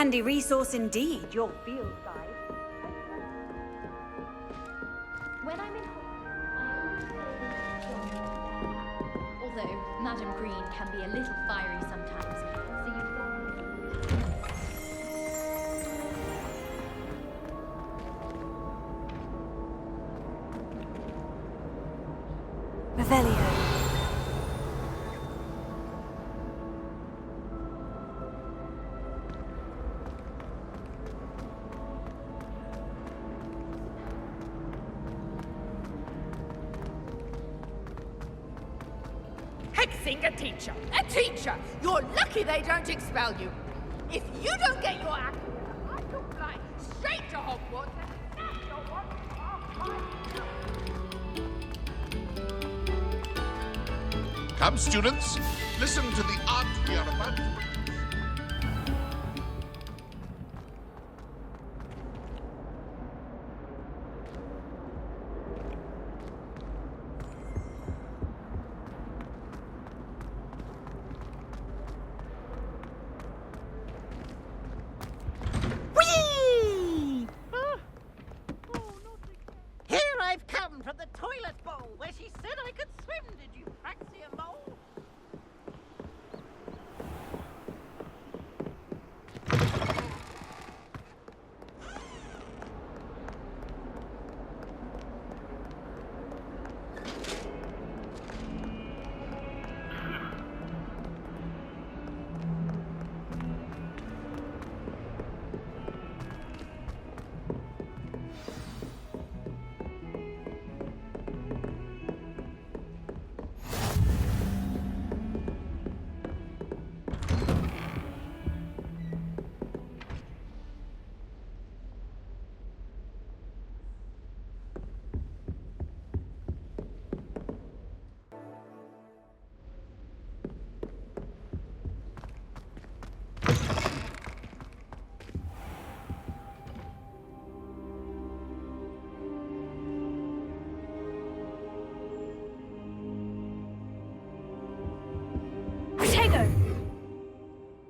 handy resource indeed, your field guide. When I'm in Hogwarts, although Madam Green can be a little fiery sometimes, so you've got... Revelio. Hexing a teacher! A teacher! You're lucky they don't expel you! If you don't get your act together, I shall fly straight to Hogwarts and snap your one off my nose. Come, students, listen to the art we are about to witness. Whee! Here I've come from the toilet bowl where she said I could swim, did you fancy a mole?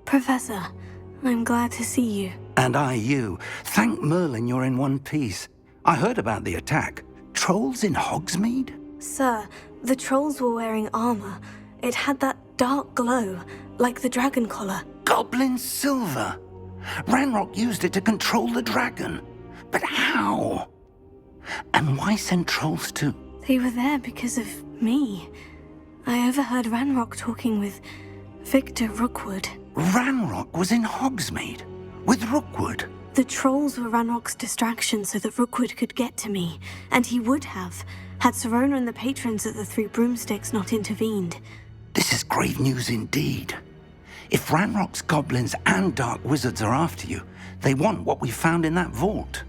Professor, I'm glad to see you. And I you. Thank Merlin you're in one piece. I heard about the attack. Trolls in Hogsmeade? Sir, the trolls were wearing armor. It had that dark glow, like the dragon collar. Goblin silver! Ranrock used it to control the dragon. But how? And why send trolls to... They were there because of me. I overheard Ranrock talking with Victor Rookwood. Ranrock was in Hogsmeade? With Rookwood? The trolls were Ranrock's distraction so that Rookwood could get to me. And he would have, had Serona and the patrons at the Three Broomsticks not intervened. This is grave news indeed. If Ranrock's goblins and dark wizards are after you, they want what we found in that vault.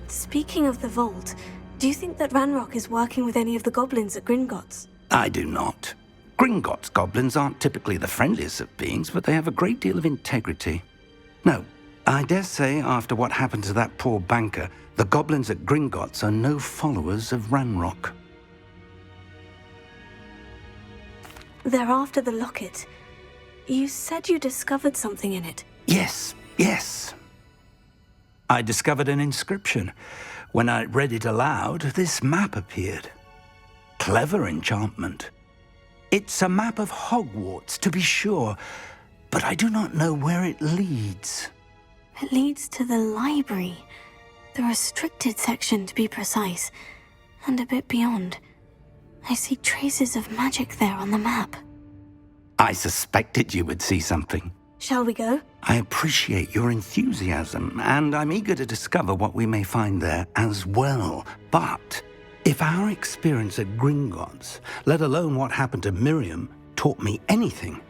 Speaking of the vault, do you think that Ranrock is working with any of the goblins at Gringotts? I do not. Gringotts goblins aren't typically the friendliest of beings, but they have a great deal of integrity. No, I dare say after what happened to that poor banker, the goblins at Gringotts are no followers of Ranrock. They're after the locket. You said you discovered something in it. Yes. I discovered an inscription. When I read it aloud, this map appeared. Clever enchantment. It's a map of Hogwarts, to be sure, but I do not know where it leads. It leads to the library. The restricted section, to be precise. And a bit beyond. I see traces of magic there on the map. I suspected you would see something. Shall we go? I appreciate your enthusiasm, and I'm eager to discover what we may find there as well. But if our experience at Gringotts, let alone what happened to Miriam, taught me anything,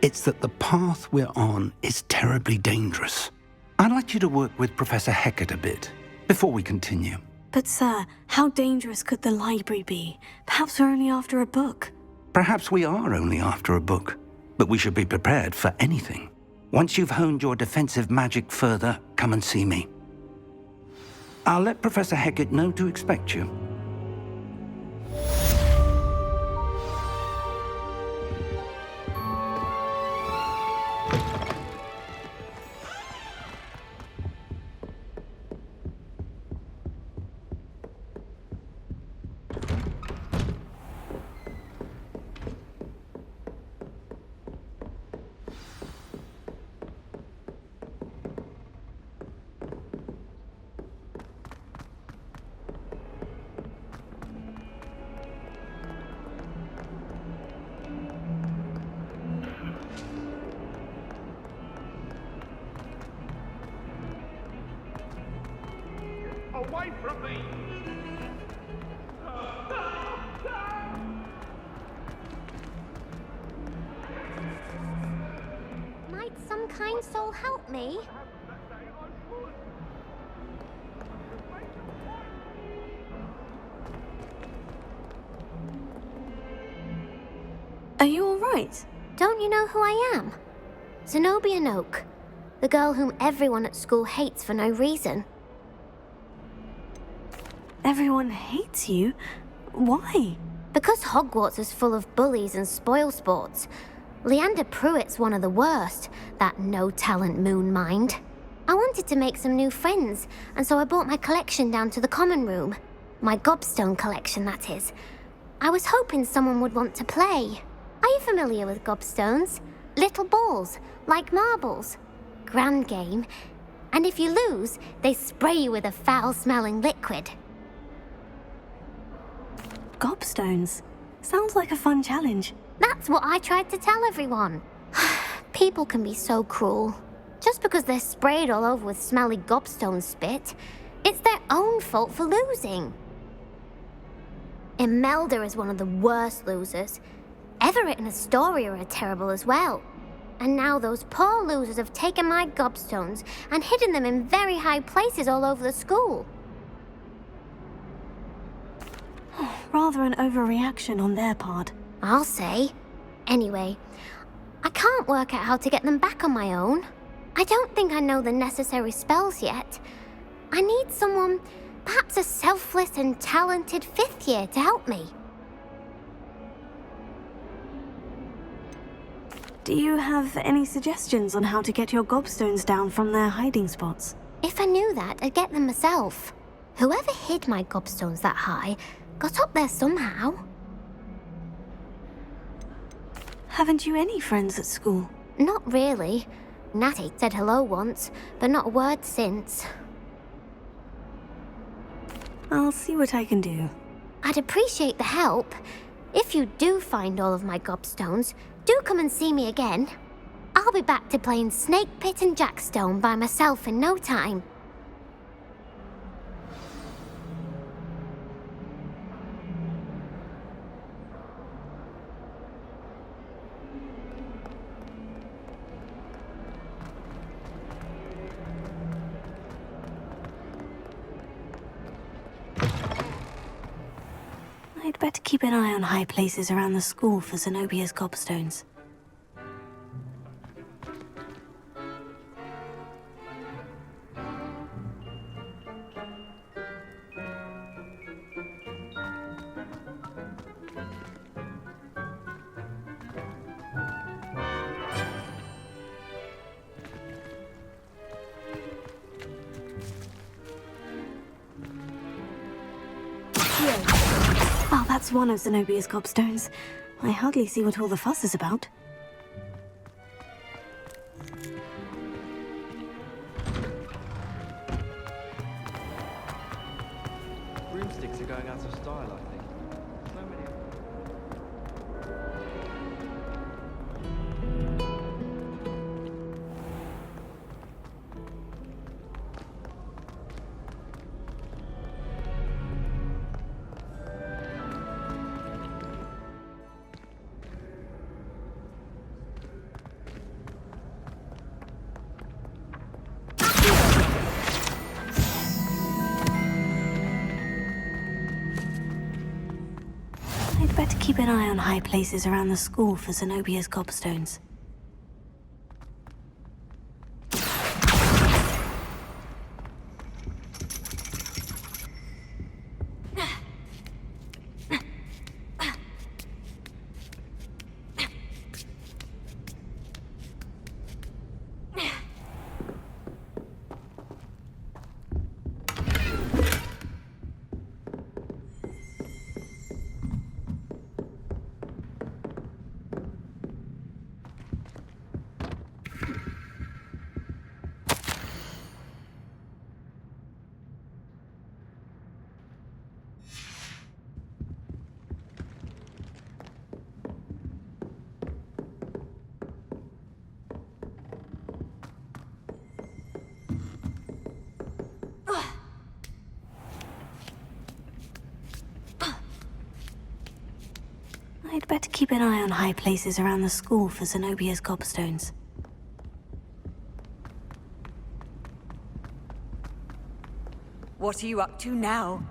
it's that the path we're on is terribly dangerous. I'd like you to work with Professor Hecat a bit before we continue. But sir, how dangerous could the library be? Perhaps we're only after a book. Perhaps we are only after a book, but we should be prepared for anything. Once you've honed your defensive magic further, come and see me. I'll let Professor Hecat know to expect you. Away from me! Might some kind soul help me? Are you alright? Don't you know who I am? Zenobia Noak, the girl whom everyone at school hates for no reason. Everyone hates you? Why? Because Hogwarts is full of bullies and spoilsports. Leander Pruitt's one of the worst, that no-talent moon mind. I wanted to make some new friends, and so I brought my collection down to the common room. My Gobstone collection, that is. I was hoping someone would want to play. Are you familiar with Gobstones? Little balls, like marbles. Grand game. And if you lose, they spray you with a foul-smelling liquid. Gobstones. Sounds like a fun challenge. That's what I tried to tell everyone. People can be so cruel. Just because they're sprayed all over with smelly gobstone spit, it's their own fault for losing. Imelda is one of the worst losers. Everett and Astoria are terrible as well. And now those poor losers have taken my gobstones and hidden them in very high places all over the school. Rather an overreaction on their part. I'll say. Anyway, I can't work out how to get them back on my own. I don't think I know the necessary spells yet. I need someone, perhaps a selfless and talented fifth year to help me. Do you have any suggestions on how to get your gobstones down from their hiding spots? If I knew that, I'd get them myself. Whoever hid my gobstones that high got up there somehow. Haven't you any friends at school? Not really. Natty said hello once, but not a word since. I'll see what I can do. I'd appreciate the help. If you do find all of my gobstones, do come and see me again. I'll be back to playing Snake Pit and Jackstone by myself in no time. I'd better keep an eye on high places around the school for Zenobia's gobstones. Oh, that's one of Zenobia's gobstones. I hardly see what all the fuss is about. Broomsticks are going out of style, I think. So many of them. I'd better keep an eye on high places around the school for Zenobia's gobstones. I'd better keep an eye on high places around the school for Zenobia's gobstones. What are you up to now?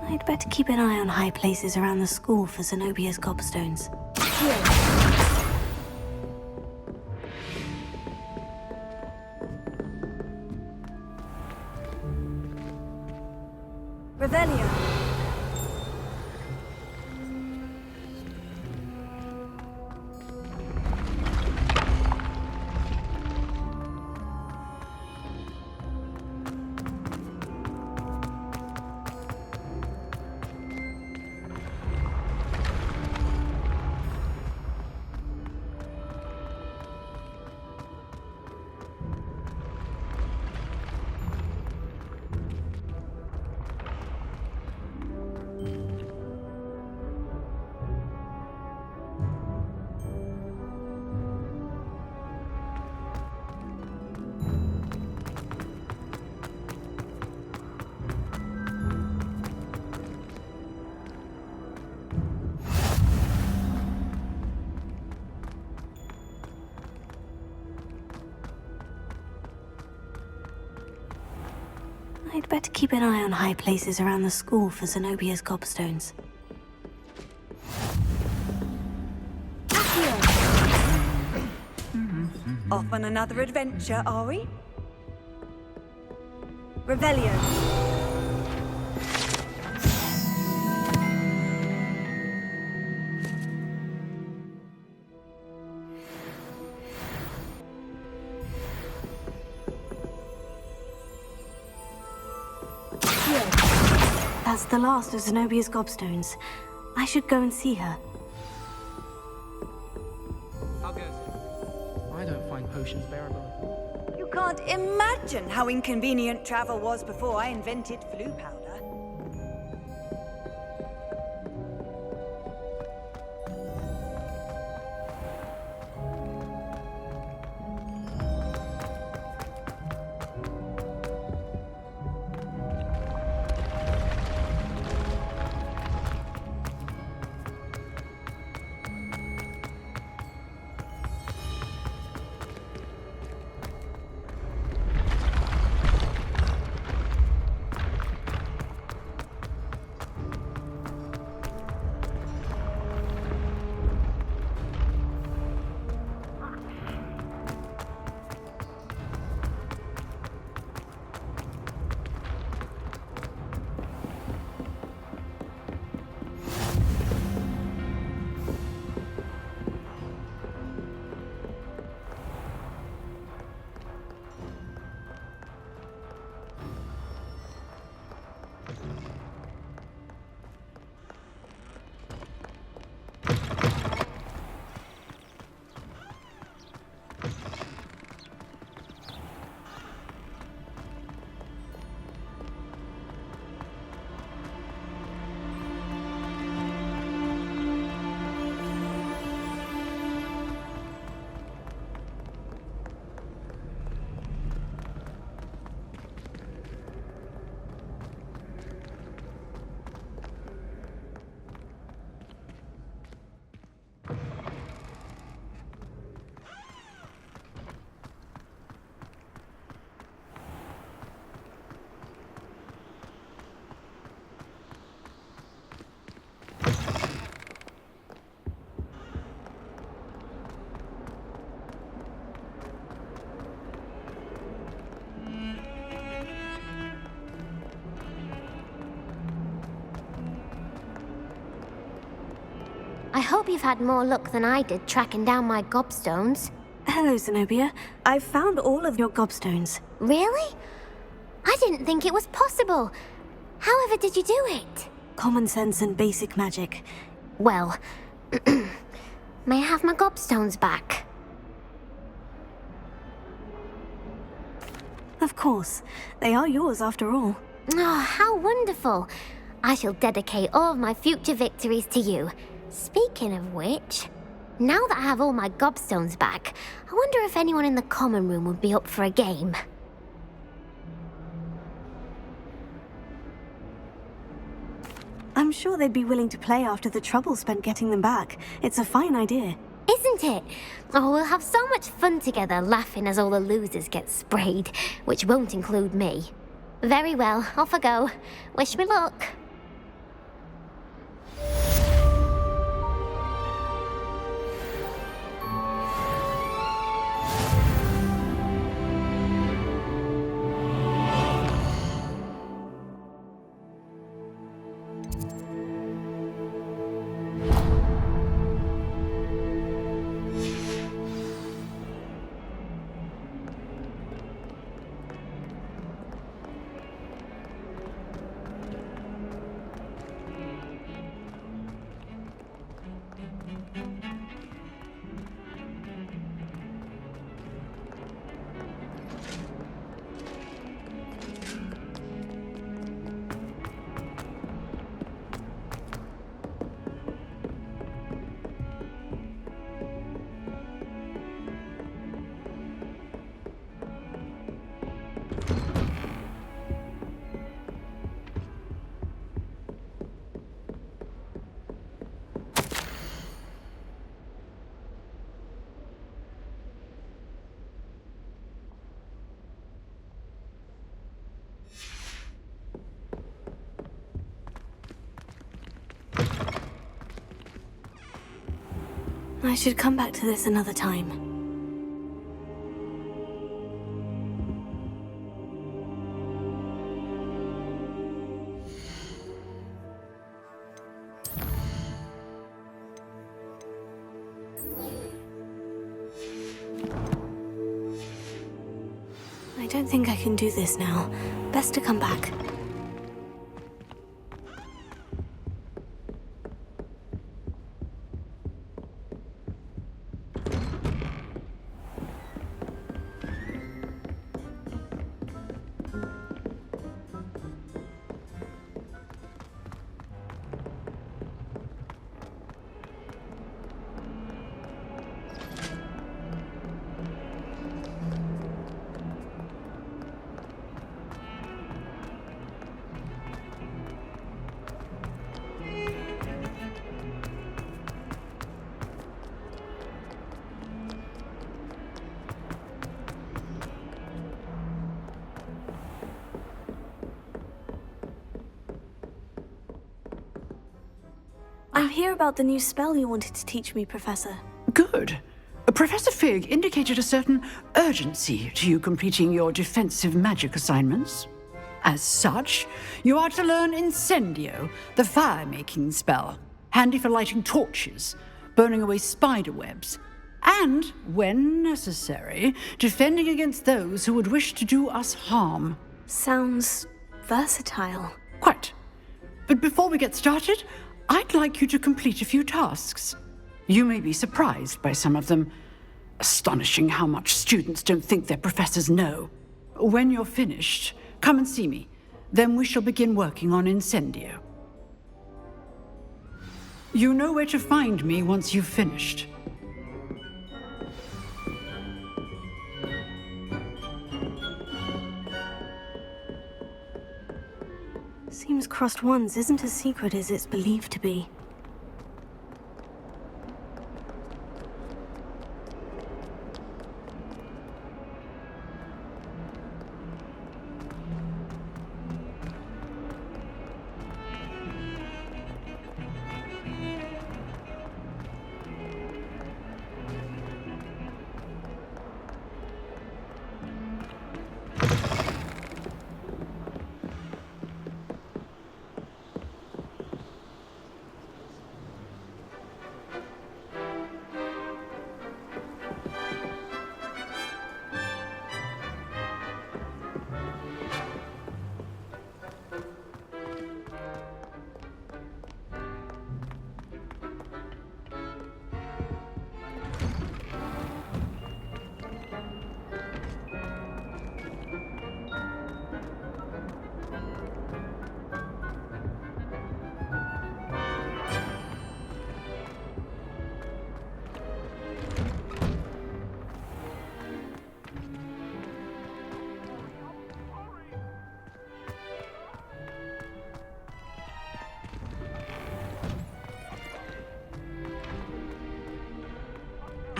I'd better keep an eye on high places around the school for Zenobia's gobstones. Revelio. I'd better keep an eye on high places around the school for Zenobia's gobstones. Off on another adventure, are we? Revelio. That's the last of Zenobia's gobstones. I should go and see her. How goes it? I don't find potions bearable. You can't imagine how inconvenient travel was before I invented flu powder. hope you've had more luck than I did tracking down my gobstones. Hello, Zenobia. I've found all of your gobstones. Really? I didn't think it was possible. However did you do it? Common sense and basic magic. Well, may I have my gobstones back? Of course. They are yours after all. Oh, how wonderful. I shall dedicate all of my future victories to you. Speaking of which, now that I have all my gobstones back, I wonder if anyone in the common room would be up for a game. I'm sure they'd be willing to play after the trouble spent getting them back. It's a fine idea. Isn't it? Oh, we'll have so much fun together laughing as all the losers get sprayed, which won't include me. Very well, off I go. Wish me luck. I should come back to this another time. I don't think I can do this now. Best to come back. I'm here about the new spell you wanted to teach me, Professor. Good. Professor Fig indicated a certain urgency to you completing your defensive magic assignments. As such, you are to learn Incendio, the fire-making spell, handy for lighting torches, burning away spider webs, and, when necessary, defending against those who would wish to do us harm. Sounds versatile. Quite. But before we get started, I'd like you to complete a few tasks. You may be surprised by some of them. Astonishing how much students don't think their professors know. When you're finished, come and see me. Then we shall begin working on Incendio. You know where to find me once you've finished. Seems crossed ones isn't as secret as it's believed to be.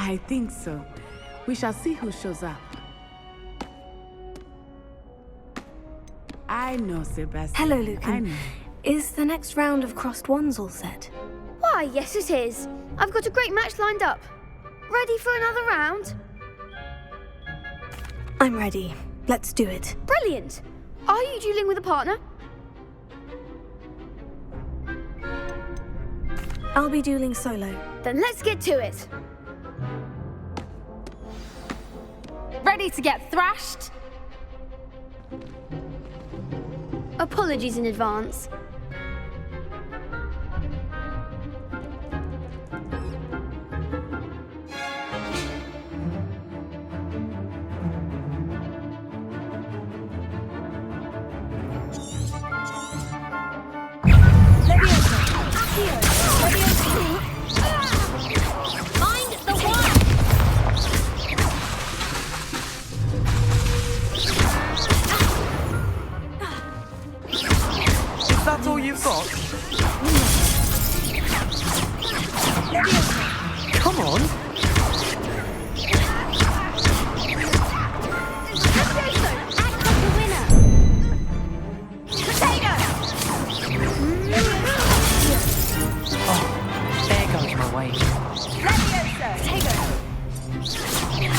I think so. We shall see who shows up. I know, Sebastian. Hello, I Lucan. know. Is the next round of crossed wands all set? Why, yes it is. I've got a great match lined up. Ready for another round? I'm ready. Let's do it. Brilliant. Are you dueling with a partner? I'll be dueling solo. Then let's get to it. Ready to get thrashed? Apologies in advance. Mind the wand! Is that all you've got? Come on! Act like a winner. There goes my way.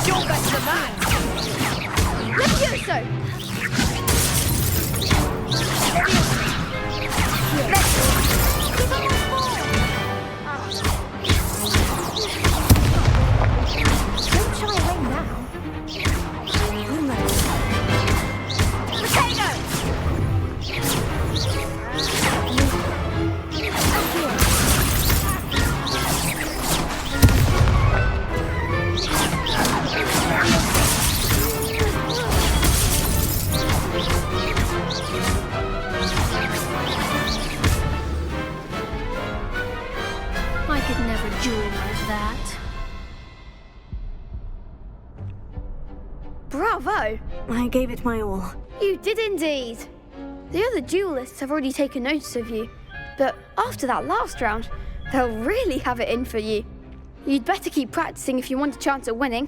You're better than that! Levioso! Don't shy away now. I could never duel like that. Bravo! I gave it my all. You did indeed. The other duelists have already taken notice of you, but after that last round, they'll really have it in for you. You'd better keep practicing if you want a chance at winning,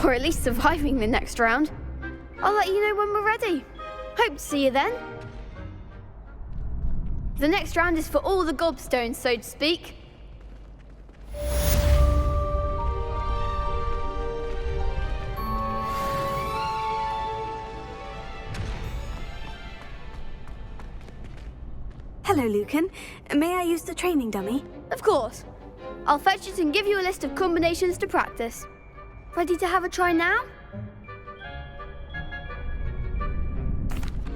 or at least surviving the next round. I'll let you know when we're ready. Hope to see you then. The next round is for all the Gobstones, so to speak. Hello, Lucan. May I use the training dummy? Of course. I'll fetch it and give you a list of combinations to practice. Ready to have a try now?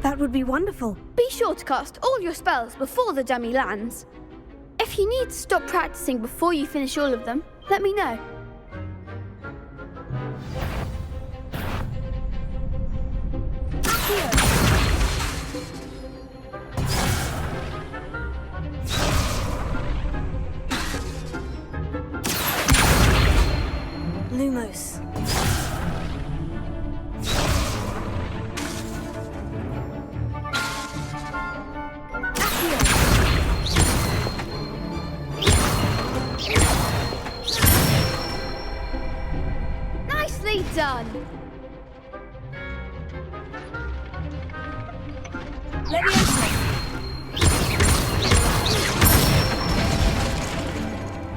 That would be wonderful. Be sure to cast all your spells before the dummy lands. If you need to stop practicing before you finish all of them, let me know. Lumos. Nicely done.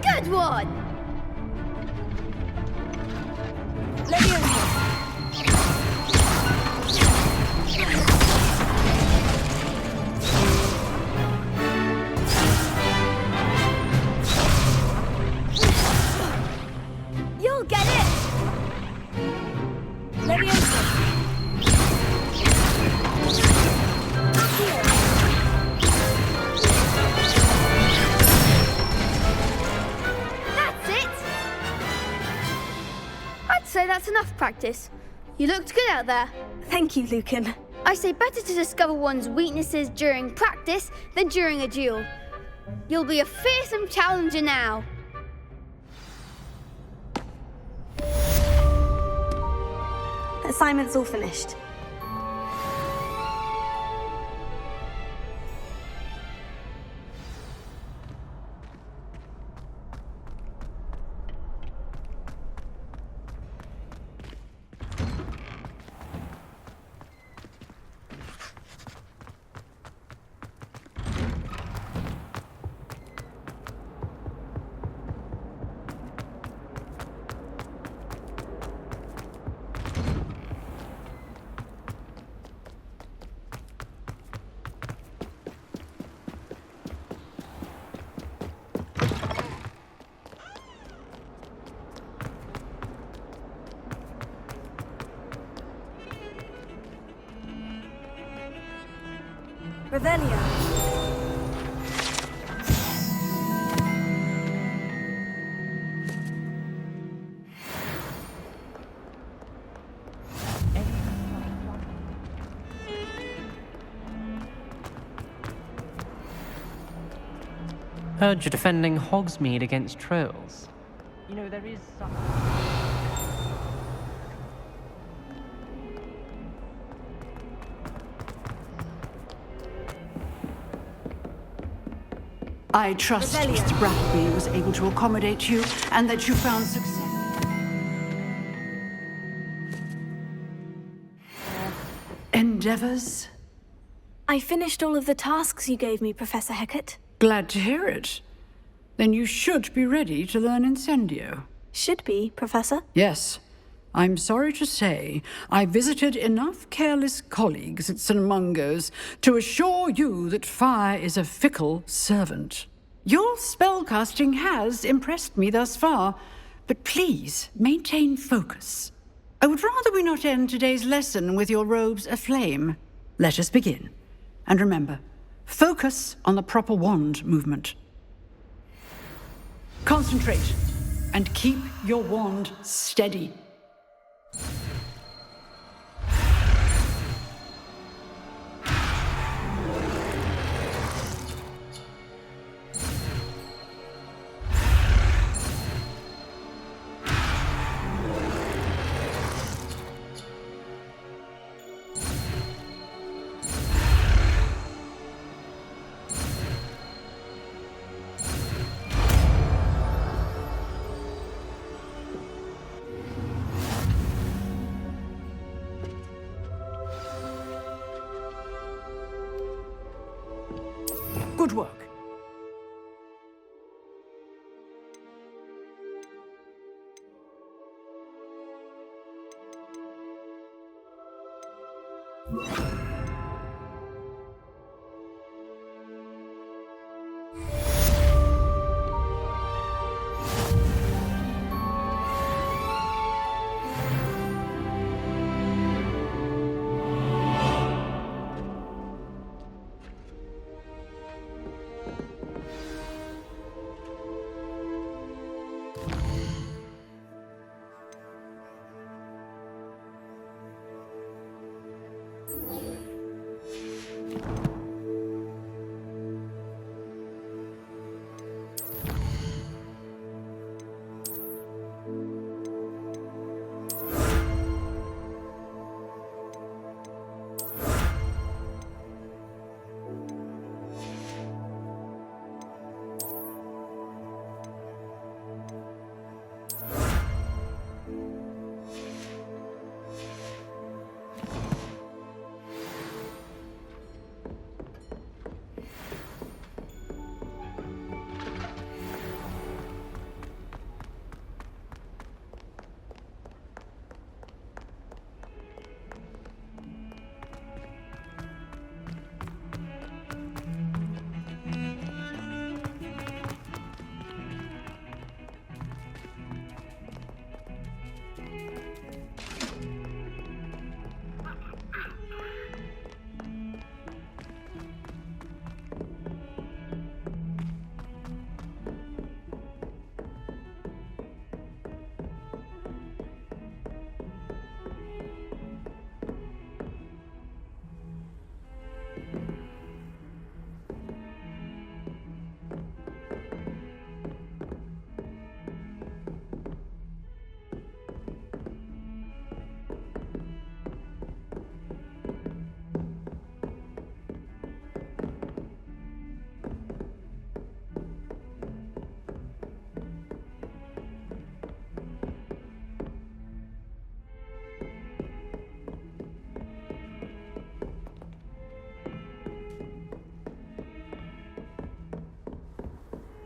Good one. You'll get it. That's it. I'd say that's enough practice. You looked good out there. Thank you, Lucan. I say better to discover one's weaknesses during practice than during a duel. You'll be a fearsome challenger now. Assignment's all finished. Revelio. Heard you're defending Hogsmeade against trolls. You know, there is some... I trust Mr. Brattleby was able to accommodate you and that you found success. Endeavors? I finished all of the tasks you gave me, Professor Hecat. Glad to hear it. Then you should be ready to learn Incendio. Should be, Professor. Yes. I'm sorry to say, I visited enough careless colleagues at St. Mungo's to assure you that fire is a fickle servant. Your spellcasting has impressed me thus far, but please maintain focus. I would rather we not end today's lesson with your robes aflame. Let us begin. And remember, focus on the proper wand movement. Concentrate, and keep your wand steady. Good work.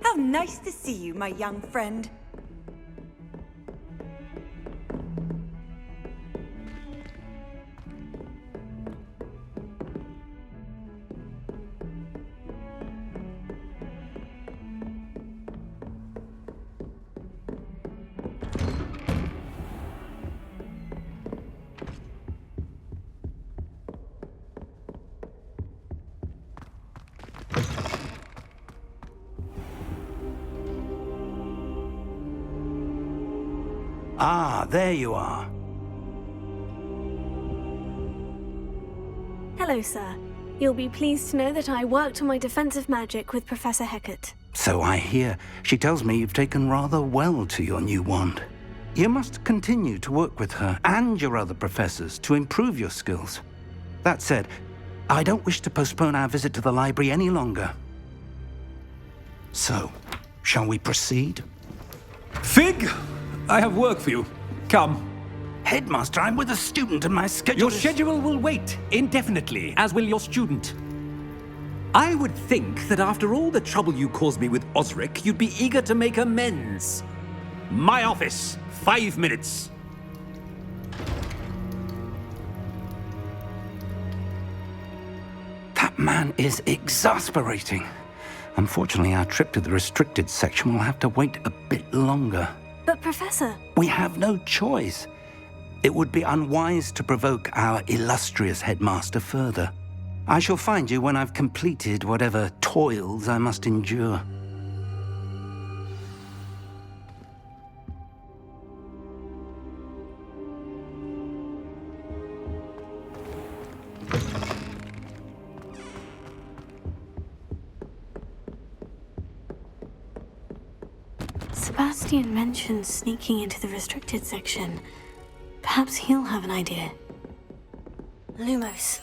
How nice to see you, my young friend. Ah, there you are. Hello, sir. You'll be pleased to know that I worked on my defensive magic with Professor Hecat. So I hear. She tells me you've taken rather well to your new wand. You must continue to work with her and your other professors to improve your skills. That said, I don't wish to postpone our visit to the library any longer. So, shall we proceed? Fig! I have work for you. Come. Headmaster, I'm with a student and my schedule Your schedule will wait indefinitely, as will your student. I would think that after all the trouble you caused me with Osric, you'd be eager to make amends. My office, 5 minutes. That man is exasperating. Unfortunately, our trip to the restricted section will have to wait a bit longer. But, Professor... We have no choice. It would be unwise to provoke our illustrious headmaster further. I shall find you when I've completed whatever toils I must endure. Sebastian mentioned sneaking into the restricted section. Perhaps he'll have an idea. Lumos.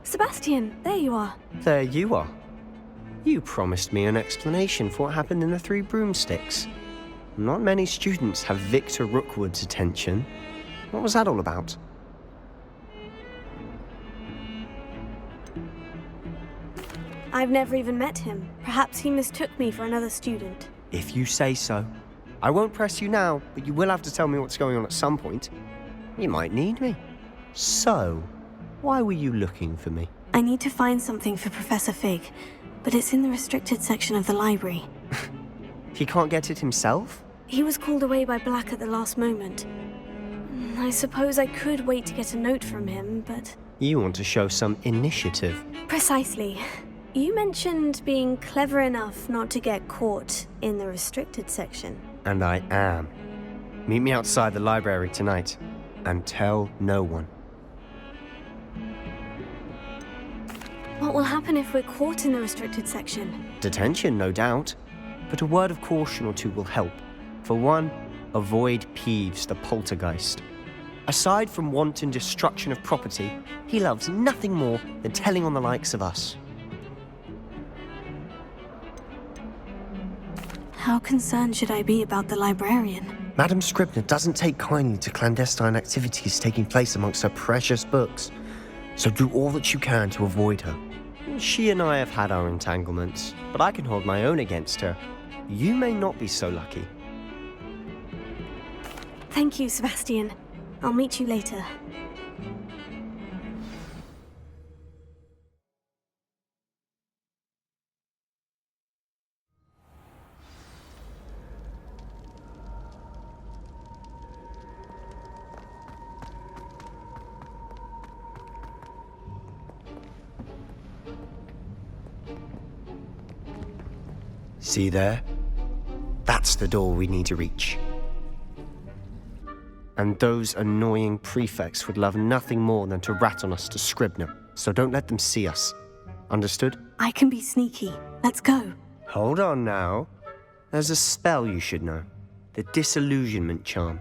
Sebastian, there you are. There you are. You promised me an explanation for what happened in the Three Broomsticks. Not many students have Victor Rookwood's attention. What was that all about? I've never even met him. Perhaps he mistook me for another student. If you say so. I won't press you now, but you will have to tell me what's going on at some point. You might need me. So, why were you looking for me? I need to find something for Professor Fig, but it's in the restricted section of the library. He can't get it himself? He was called away by Black at the last moment. I suppose I could wait to get a note from him, but... You want to show some initiative. Precisely. You mentioned being clever enough not to get caught in the restricted section. And I am. Meet me outside the library tonight, and tell no one. What will happen if we're caught in the restricted section? Detention, no doubt. But a word of caution or two will help. For one, avoid Peeves, the poltergeist. Aside from wanton destruction of property, he loves nothing more than telling on the likes of us. How concerned should I be about the librarian? Madam Scribner doesn't take kindly to clandestine activities taking place amongst her precious books, so do all that you can to avoid her. She and I have had our entanglements, but I can hold my own against her. You may not be so lucky. Thank you, Sebastian. I'll meet you later. See there? That's the door we need to reach. And those annoying prefects would love nothing more than to rat on us to Scribner, so don't let them see us. Understood? I can be sneaky. Let's go. Hold on now. There's a spell you should know. The Disillusionment Charm.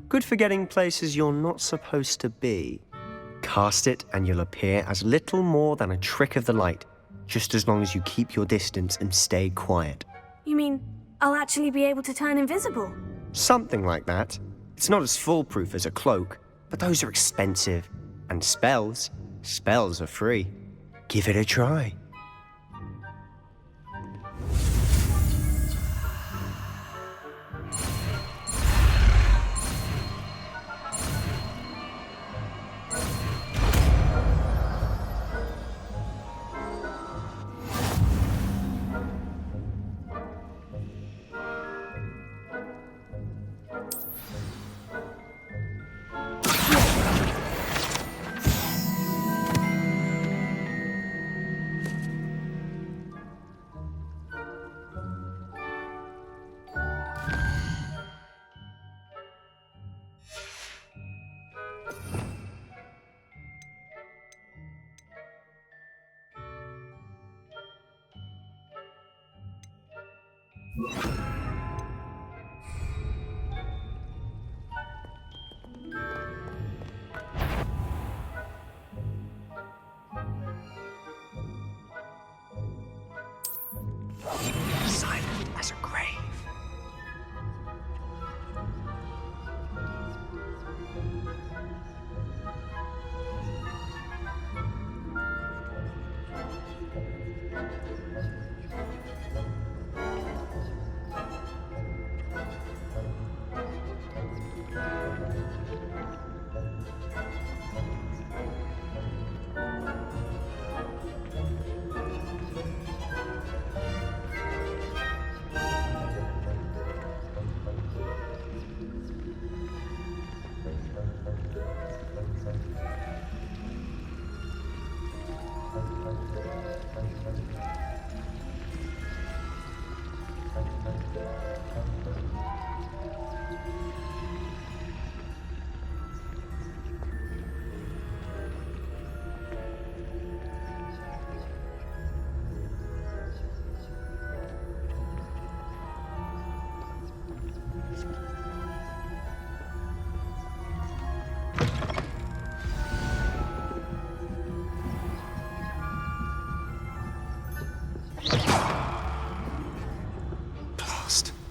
Good for getting places you're not supposed to be. Cast it and you'll appear as little more than a trick of the light, just as long as you keep your distance and stay quiet. You mean I'll actually be able to turn invisible? Something like that. It's not as foolproof as a cloak, but those are expensive. And spells are free. Give it a try. Silent as a grave.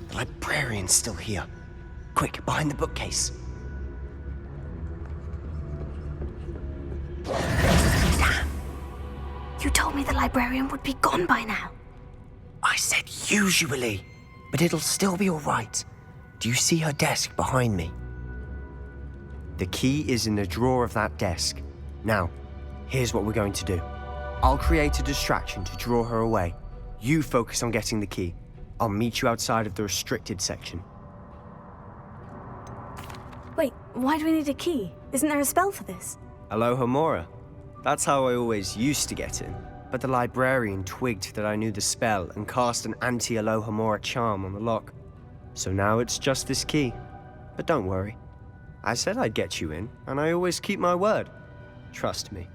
The librarian's still here. Quick, behind the bookcase. Damn! You told me the librarian would be gone by now. I said usually, but it'll still be all right. Do you see her desk behind me? The key is in the drawer of that desk. Now, here's what we're going to do. I'll create a distraction to draw her away. You focus on getting the key. I'll meet you outside of the restricted section. Wait, why do we need a key? Isn't there a spell for this? Alohomora. That's how I always used to get in. But the librarian twigged that I knew the spell and cast an anti-Alohomora charm on the lock. So now it's just this key. But don't worry. I said I'd get you in, and I always keep my word. Trust me.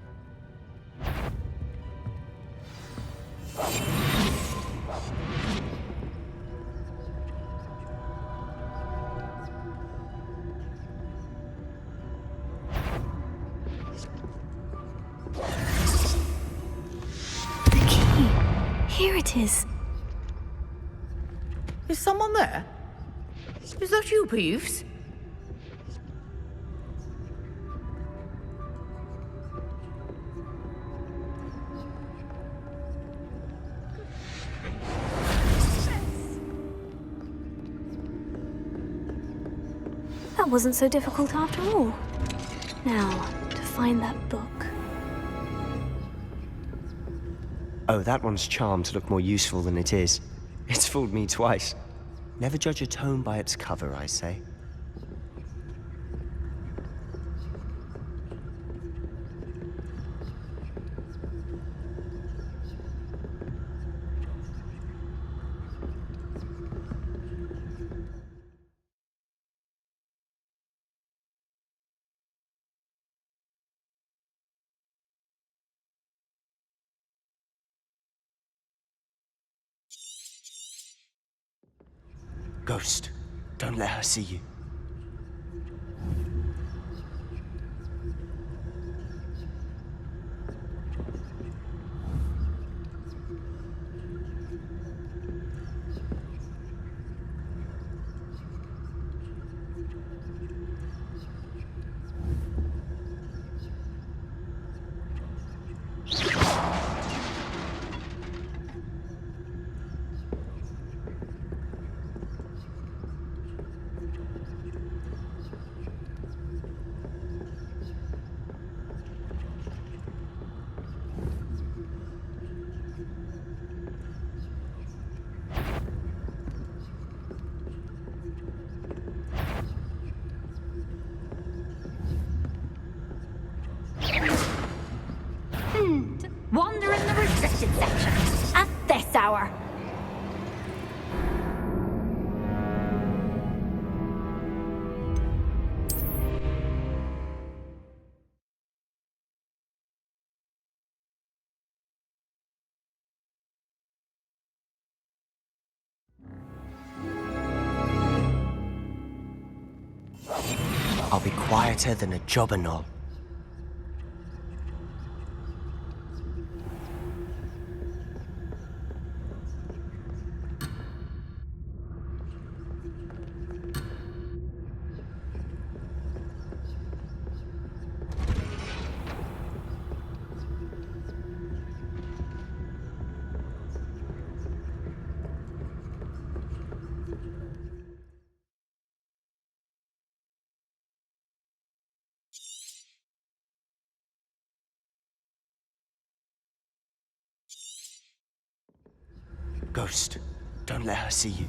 Here it is. Is someone there? Is that you, Peeves? That wasn't so difficult after all. Now, to find that book. Oh, that one's charmed to look more useful than it is. It's fooled me twice. Never judge a tome by its cover, I say. Ghost, don't let her see you. wander in the restricted section at this hour. I'll be quieter than a jobberknoll. Ghost, don't let her see you.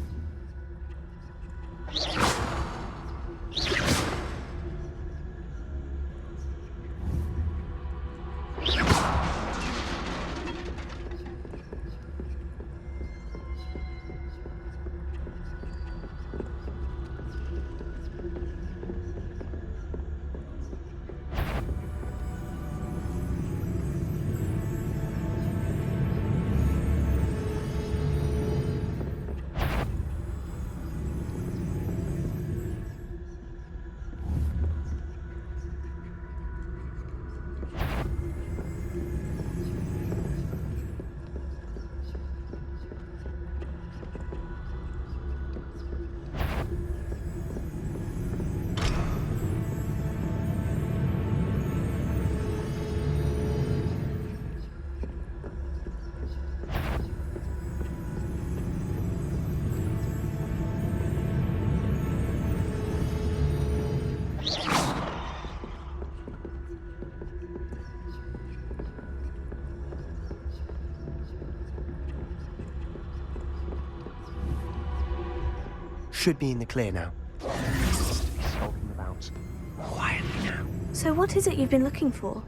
Should be in the clear now. Skulking about quietly now. So what is it you've been looking for?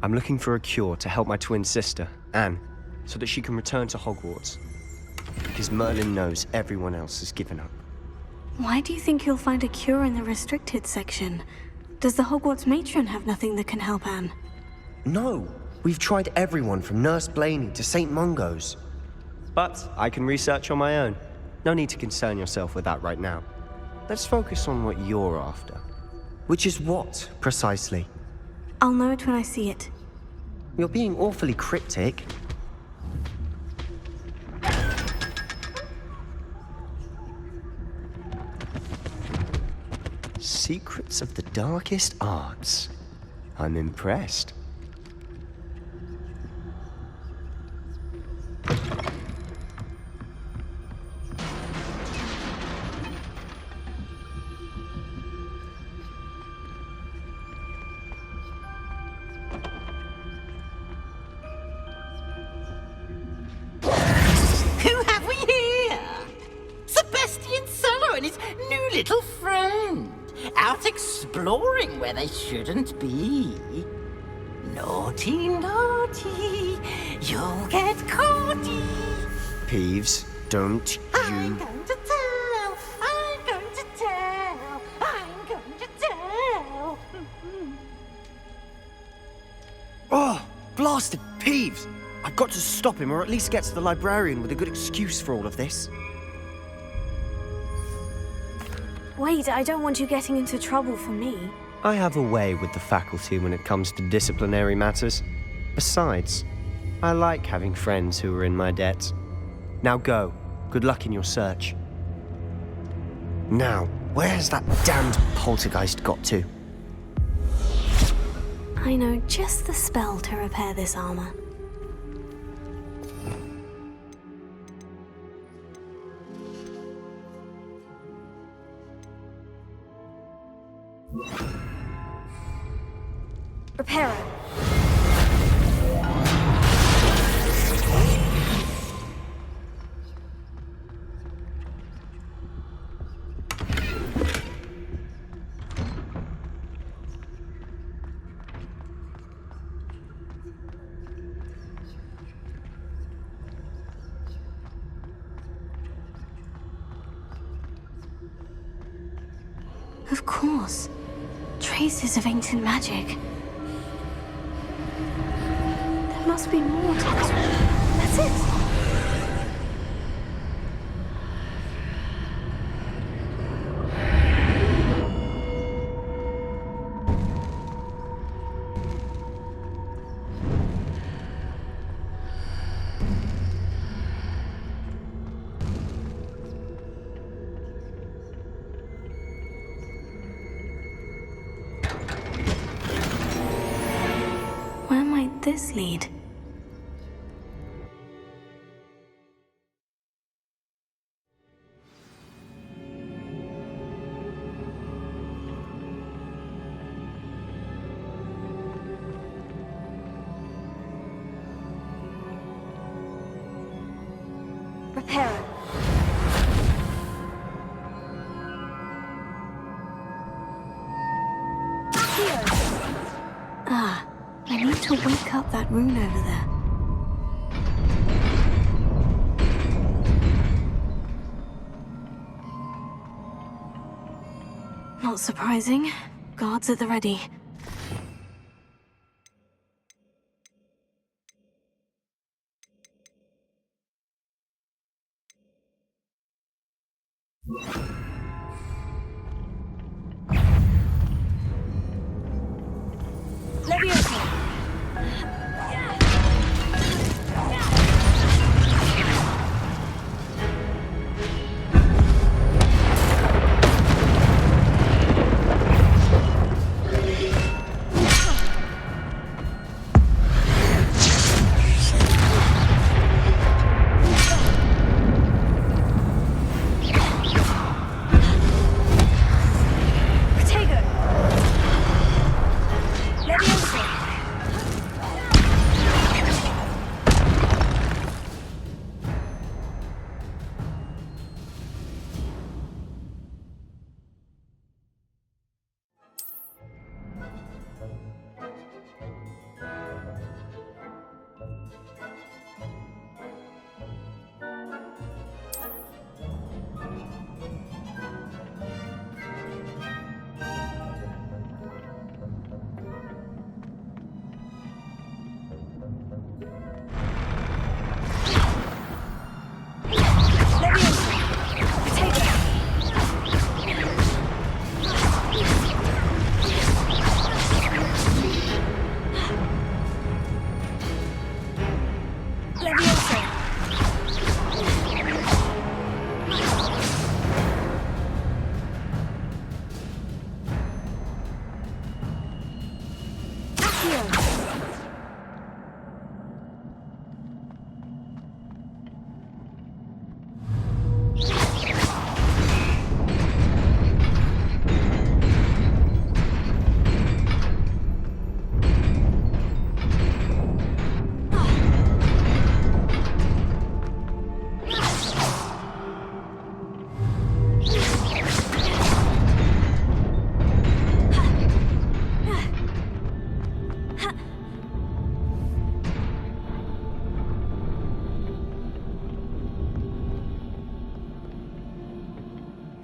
I'm looking for a cure to help my twin sister, Anne, so that she can return to Hogwarts. Because Merlin knows everyone else has given up. Why do you think you'll find a cure in the restricted section? Does the Hogwarts matron have nothing that can help Anne? No! We've tried everyone from Nurse Blaney to St. Mungo's. But I can research on my own. No need to concern yourself with that right now. Let's focus on what you're after. Which is what, precisely? I'll know it when I see it. You're being awfully cryptic. Secrets of the darkest arts. I'm impressed. Who have we here? Sebastian Solo and his new little friend. Out exploring where they shouldn't be. Naughty, naughty. You'll get caughty. Peeves, don't I'm going to tell. I'm going to tell. I'm going to tell. Oh, blasted Peeves! I've got to stop him, or at least get to the librarian with a good excuse for all of this. Wait, I don't want you getting into trouble for me. I have a way with the faculty when it comes to disciplinary matters. Besides, I like having friends who are in my debt. Now go. Good luck in your search. Now, where's that damned poltergeist got to? I know just the spell to repair this armor. Repair it. Of course. Traces of ancient magic. There must be more to this. That's it! Where might this lead? Reparo. Ah, I need to wake up that rune over there. Not surprising. Guards at the ready. Leviosa.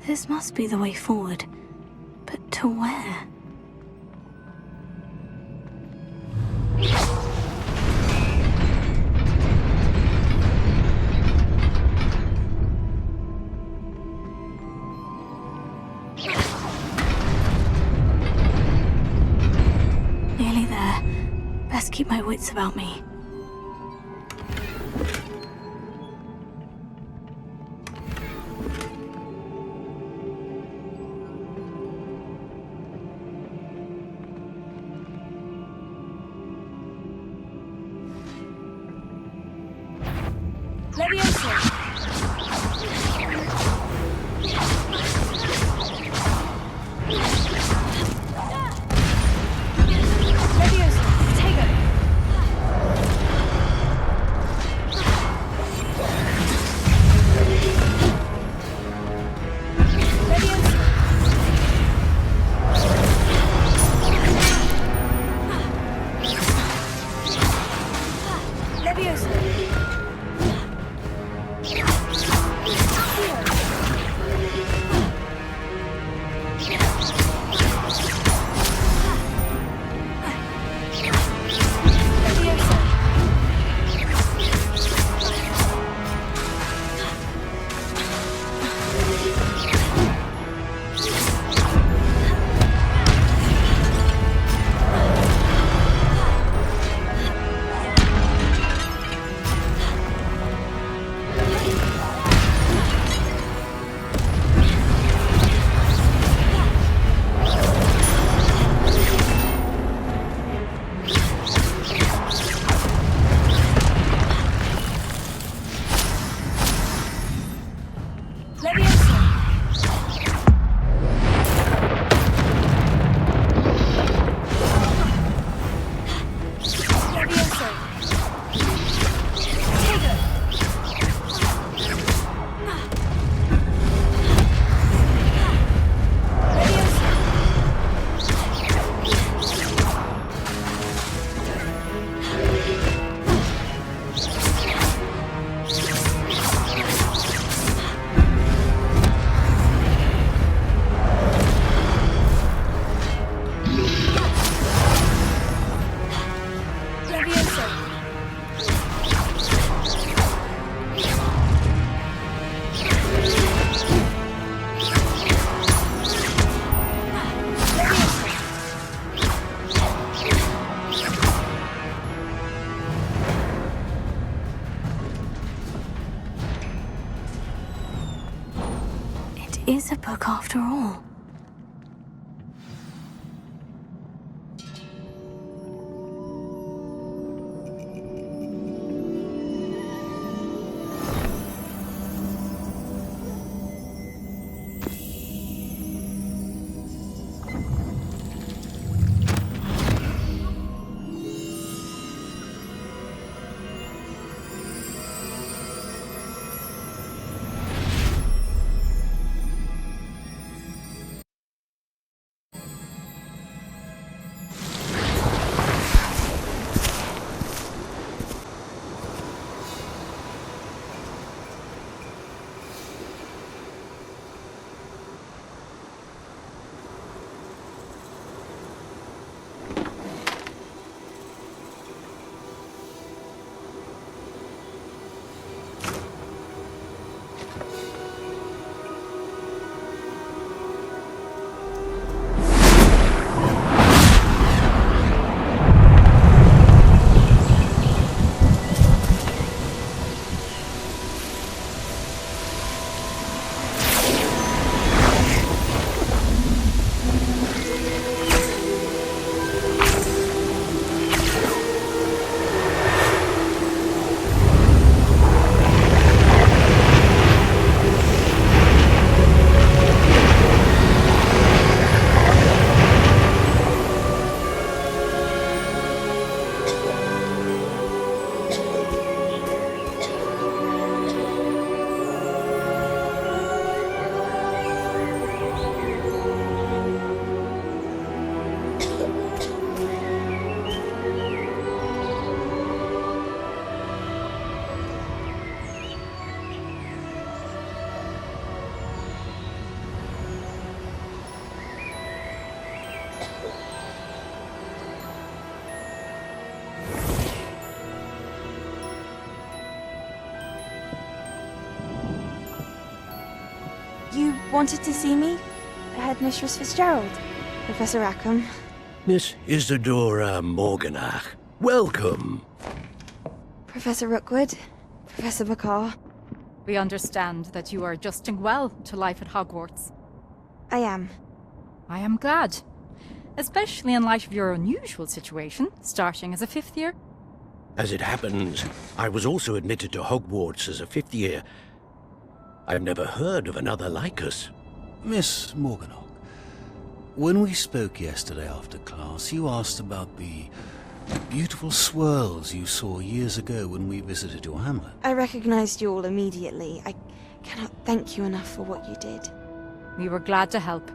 This must be the way forward. But to where? Nearly there. Best keep my wits about me. Leviosa. is a book after all. You wanted to see me? Headmistress Fitzgerald? Professor Rackham? Miss Isadora Morganach, welcome. Professor Rookwood? Professor McCaw? We understand that you are adjusting well to life at Hogwarts. I am. I am glad. Especially in light of your unusual situation, starting as a 5th year. As it happens, I was also admitted to Hogwarts as a 5th year. I've never heard of another like us. Miss Morganach, when we spoke yesterday after class, you asked about the beautiful swirls you saw years ago when we visited your hamlet. I recognized you all immediately. I cannot thank you enough for what you did. We were glad to help.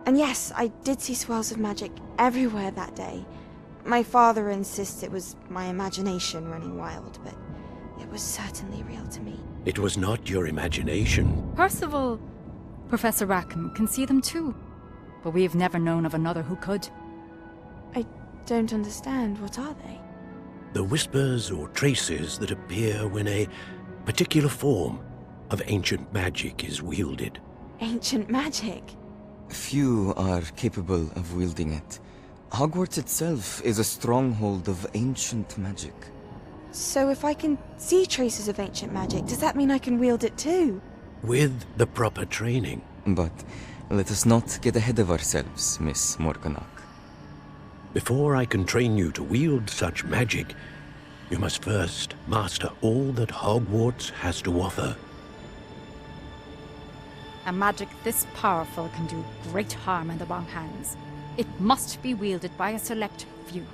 And yes, I did see swirls of magic everywhere that day. My father insists it was my imagination running wild, but it was certainly real to me. It was not your imagination. Percival, Professor Rackham can see them too, but we have never known of another who could. I don't understand. What are they? The whispers or traces that appear when a particular form of ancient magic is wielded. Ancient magic? Few are capable of wielding it. Hogwarts itself is a stronghold of ancient magic. So if I can see traces of ancient magic, does that mean I can wield it too? With the proper training. But let us not get ahead of ourselves, Miss Morganach. Before I can train you to wield such magic, you must first master all that Hogwarts has to offer. A magic this powerful can do great harm in the wrong hands. It must be wielded by a select few.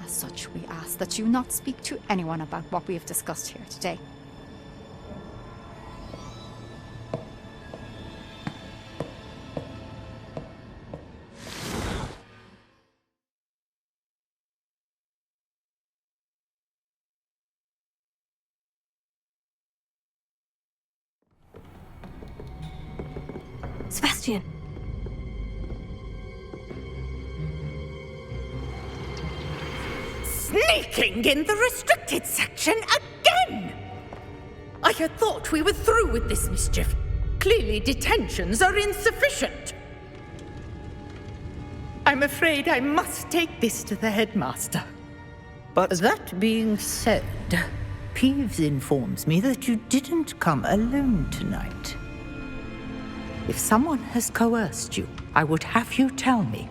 As such, we ask that you not speak to anyone about what we have discussed here today. Sebastian! Sneaking in the restricted section again! I had thought we were through with this mischief. Clearly detentions are insufficient. I'm afraid I must take this to the headmaster. But that being said, Peeves informs me that you didn't come alone tonight. If someone has coerced you, I would have you tell me.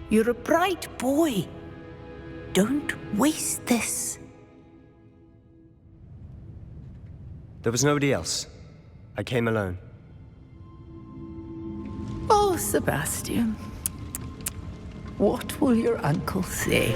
You're a bright boy. Don't waste this. There was nobody else. I came alone. Oh, Sebastian. What will your uncle say?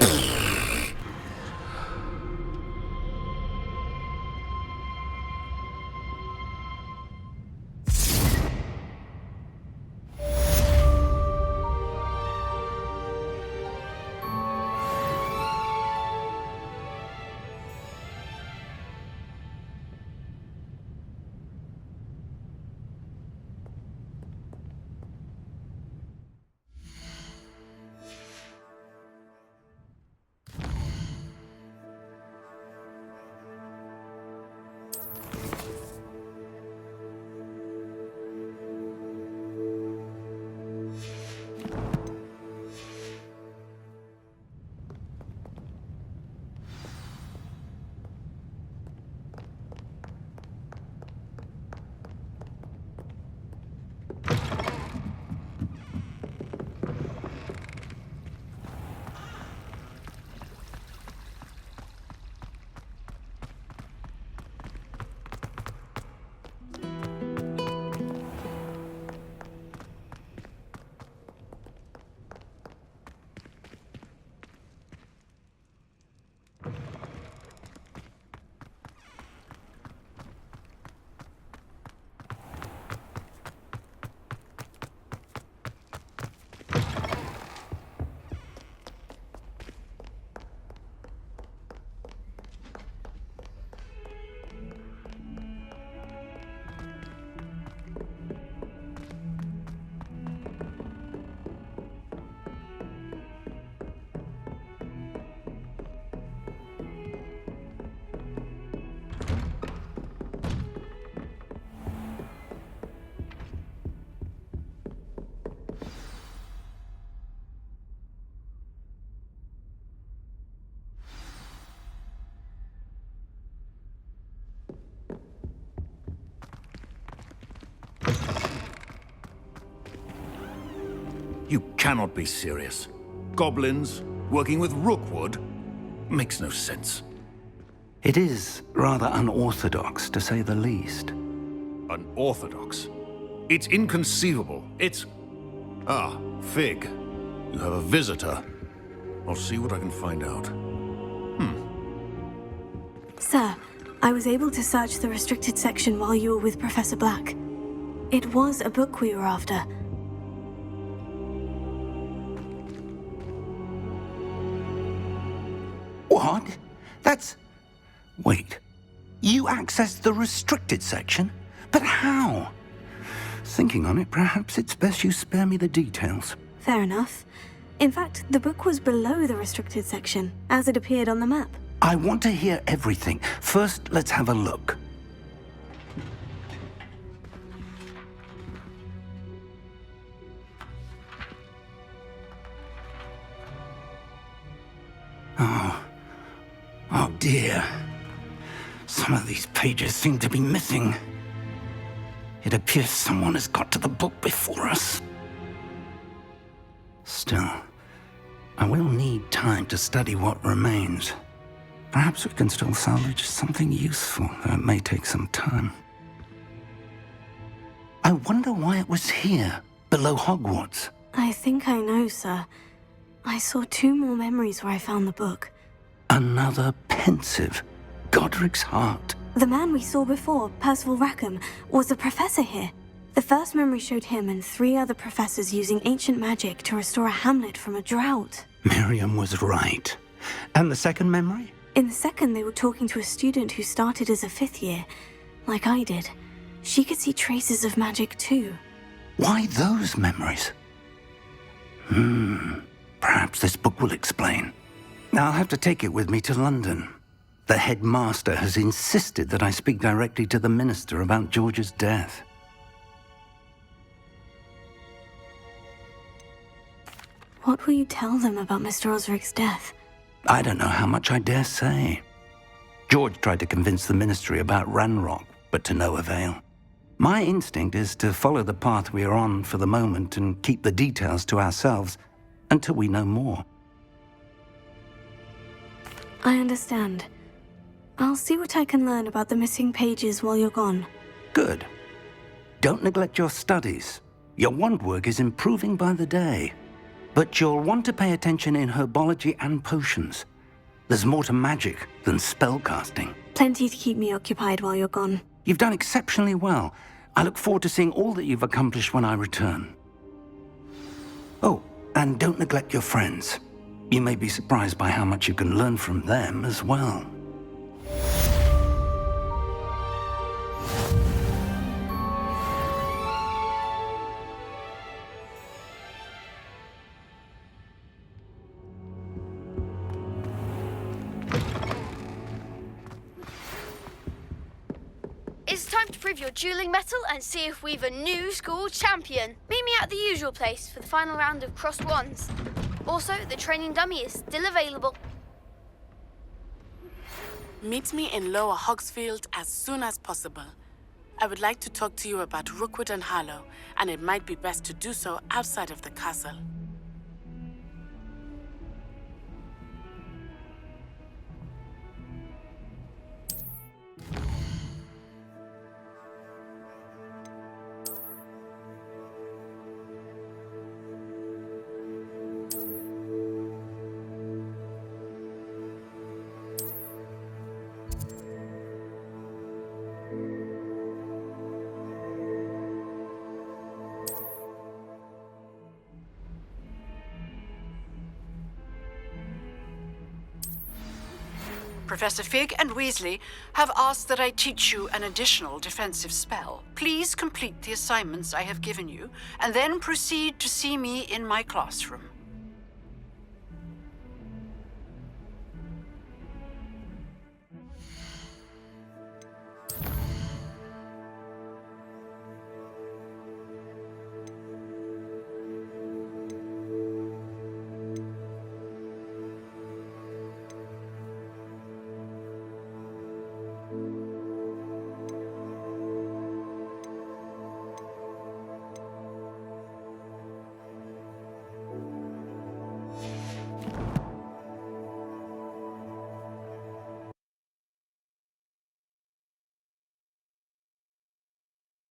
You cannot be serious. Goblins working with Rookwood? Makes no sense. It is rather unorthodox, to say the least. Unorthodox? It's inconceivable. It's... Ah, Fig. You have a visitor. I'll see what I can find out. Sir, I was able to search the restricted section while you were with Professor Black. It was a book we were after. What? That's... Wait. You accessed the restricted section? But how? Thinking on it, perhaps it's best you spare me the details. Fair enough. In fact, the book was below the restricted section, as it appeared on the map. I want to hear everything. First, let's have a look. Oh dear. Some of these pages seem to be missing. It appears someone has got to the book before us. Still, I will need time to study what remains. Perhaps we can still salvage something useful, though it may take some time. I wonder why it was here, below Hogwarts. I think I know, sir. I saw 2 more memories where I found the book. Another pensive. Godric's heart. The man we saw before, Percival Rackham, was a professor here. The first memory showed him and 3 other professors using ancient magic to restore a hamlet from a drought. Miriam was right. And the second memory? In the second, they were talking to a student who started as a 5th year, like I did. She could see traces of magic too. Why those memories? Perhaps this book will explain. I'll have to take it with me to London. The headmaster has insisted that I speak directly to the minister about George's death. What will you tell them about Mr. Osric's death? I don't know how much I dare say. George tried to convince the ministry about Ranrock, but to no avail. My instinct is to follow the path we are on for the moment and keep the details to ourselves until we know more. I understand. I'll see what I can learn about the missing pages while you're gone. Good. Don't neglect your studies. Your wand work is improving by the day. But you'll want to pay attention in herbology and potions. There's more to magic than spellcasting. Plenty to keep me occupied while you're gone. You've done exceptionally well. I look forward to seeing all that you've accomplished when I return. Oh, and don't neglect your friends. You may be surprised by how much you can learn from them as well. It's time to prove your dueling mettle and see if we've a new school champion. Meet me at the usual place for the final round of crossed wands. Also, the training dummy is still available. Meet me in Lower Hogsfield as soon as possible. I would like to talk to you about Rookwood and Harlow, and it might be best to do so outside of the castle. Professor Fig and Weasley have asked that I teach you an additional defensive spell. Please complete the assignments I have given you, and then proceed to see me in my classroom.